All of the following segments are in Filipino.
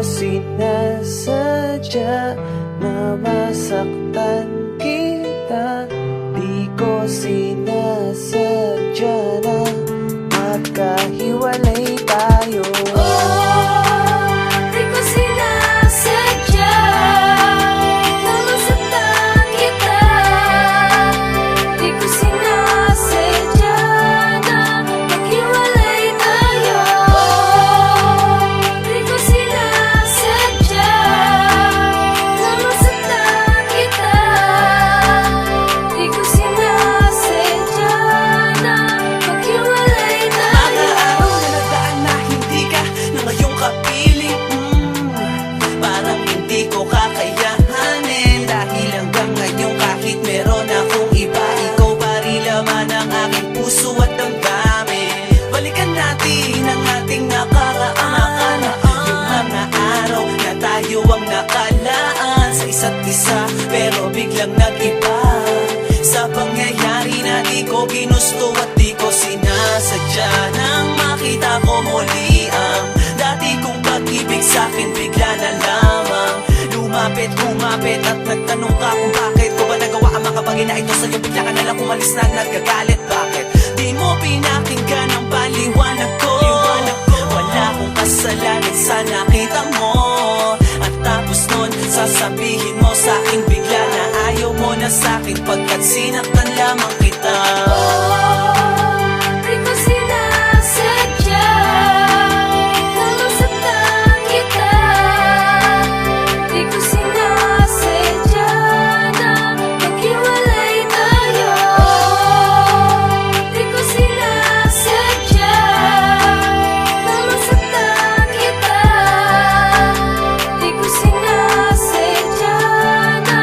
sinasadya na masaktan kita. Di ko sinasadya na magkahiwalay tayo. Di ko sinasadya na masaktan kita. Di ko sinasadya na maghiwalay tayo. Di ko sinasadya na masaktan kita. Di ko sinasadya na maghiwalay tayo. Mga araw na nagdaan na hindi ka na ngayong kapiling. Parang hindi ko kakayahanin. Dahil hanggang ngayon kahit meron akong iba, ikaw pa rin laman ang aking puso at damdamin. Balikan natin ang ating nakaraan, yung mga araw na tayo ang nakalaan sa isa't isa, pero biglang nag-iba sa pangyayari na di ko ginusto at di ko sinasadya. Nang makita ko muli ang dati kong pag-ibig, sa'kin bigla na lamang lumapit at nagtanong ka kung bakit ko ba nagawa ang mga bagay na ito sa'yo. Bigla ka nalang umalis na nagagalit. Bakit di mo pinakinggan ang paliwanag ko? Wala akong kasalanan sa nakita mo. At tapos nun sasabihin mo sa'kin bigla na ayaw mo na sa'kin, pagkat sinaktan lamang kita. Di ko sinasadya na masaktan kita. Di ko sinasadya na maghiwalay tayo. Di ko sinasadya na masaktan kita. Di ko sinasadya na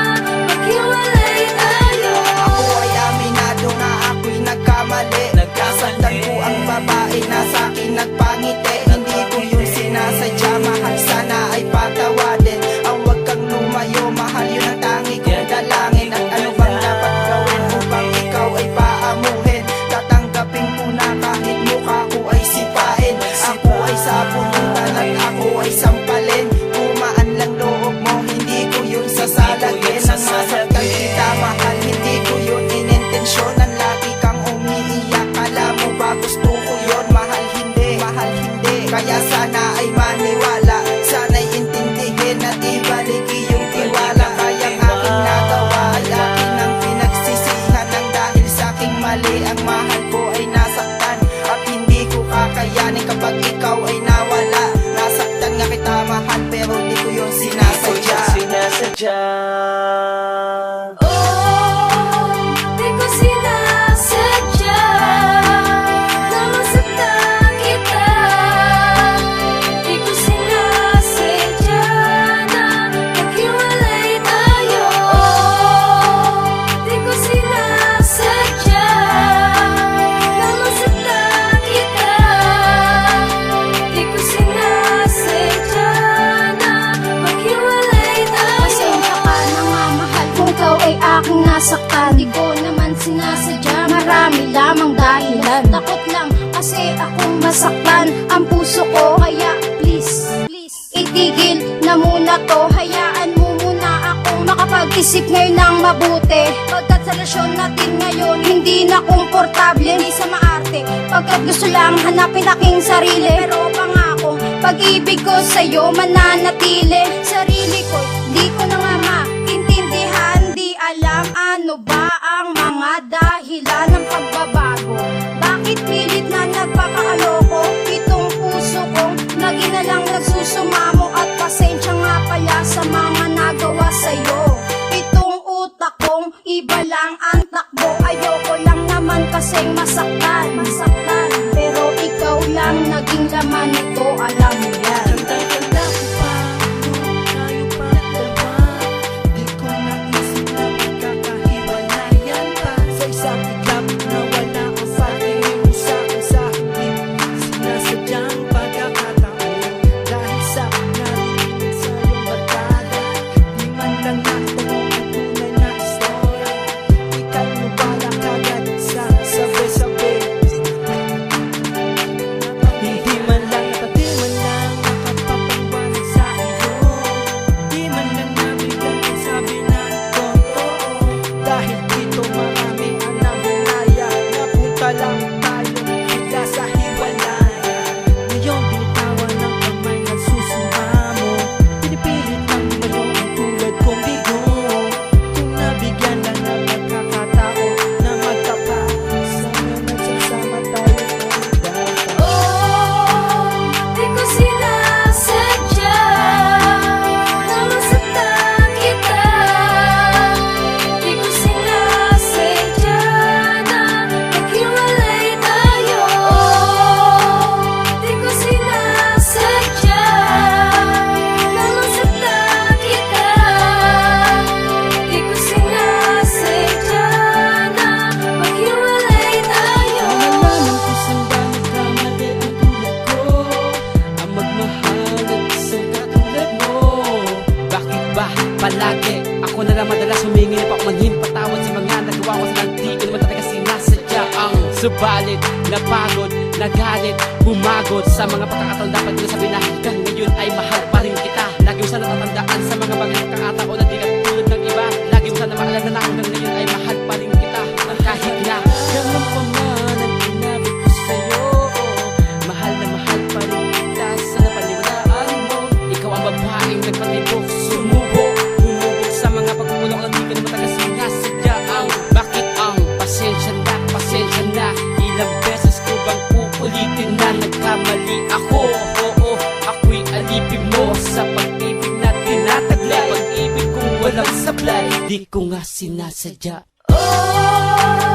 maghiwalay tayo. Ako ay aminado na ako'y nagkamali. Nasaktan ko ang babae na sa'kin nagpangiti. Hindi ko yung sinasadya, mahal sana ay patawadin. Ang wag kang lumayo, mahal yun ang tangi kong dalangin. At ano bang dapat gawin upang ikaw ay paamuhin? Tatanggapin ko na kahit mukha ko ay sipain. Ako ay sapunutan at ako ay sampalin. Kumaan lang loob mo, hindi ko yun sasalagin. Ang masaktan kita, mahal, hindi ko yun inintensyonan. Lagi kang umiiyak, kala mo ba gusto ko yun? Mahal hindi, kaya sana ay maniwala. Sana'y intindihin at ibalik iyong tiwala. Kayang aking nagawa ay akin ang pinagsisihan. Nang dahil sa'king mali, ang mahal ko ay nasaktan. At hindi ko kakayanin kapag ikaw ay nawala. Nasaktan nga kita, mahal, pero di ko yung sinasadya. Di ko sinasadya na masaktan kita. Di ko sinasadya na maghiwalay tayo. Di ko sinasadya na masaktan kita. Di ko sinasadya na maghiwalay tayo. Pasensya ka na nga, mahal, kung ikaw ay aking nasaktan. Di ko naman sinasadya, marami lamang dahilan. Takot lang kasi akong masaktan ang puso ko. Kaya please, itigil na muna to. Hayaan mo muna akong makapag-isip ngayon ng mabuti. Pagkat sa relasyon natin ngayon, hindi na komportable, hindi sa maarte. Pagkat gusto lang hanapin aking sarili, pero pangako, pag-ibig ko sa'yo mananatili. Sarili ko, di ko na nga maintindihan. Di alam ano ba ang mga dahilan ng pagbabago. Bakit pilit na nagpapakaloko itong puso ko? Lagi na lang nagsusumamo. At pasensya nga pala sa mga nagawa sa'yo. Itong utak kong iba lang ang takbo. Ayoko lang naman kasing masaktan. Pero ikaw lang naging laman nito, alam mo yan. Ganda ko pa, tayo pa dalawa. Di ko naisip na magkakahiwalayan pa. Sa manhin patawad sa mga nagawa ko sa di ko naman talaga sinasadya ang subalit, napagod, nagalit, bumagot sa mga pagkakataon dapat nila sabihin na hanggang ngayon ay mahal pa rin kita. Lagi mo sana tatandaan sa mga bagay pagkakataon na di ka tulad ng iba. Lagi mo sana maalala na hanggang ngayon ay mahal pa rin kita. Kahit na ganun pa man ang inabot ko sa'yo, mahal na mahal pa rin kita sa napaniwalaan mo. Ikaw ang babaeng nagpatibok, sumubok, humubok sa mga pagkukulong na di ka naman talaga sinasadya ang bakit ang pasensya na ilang beses ko bang uulitin na nagkamali ako. Oo, ako'y alipin mo sa pag-ibig na tinataglay, pag-ibig kong walang sablay, di ko nga sinasadya. Oh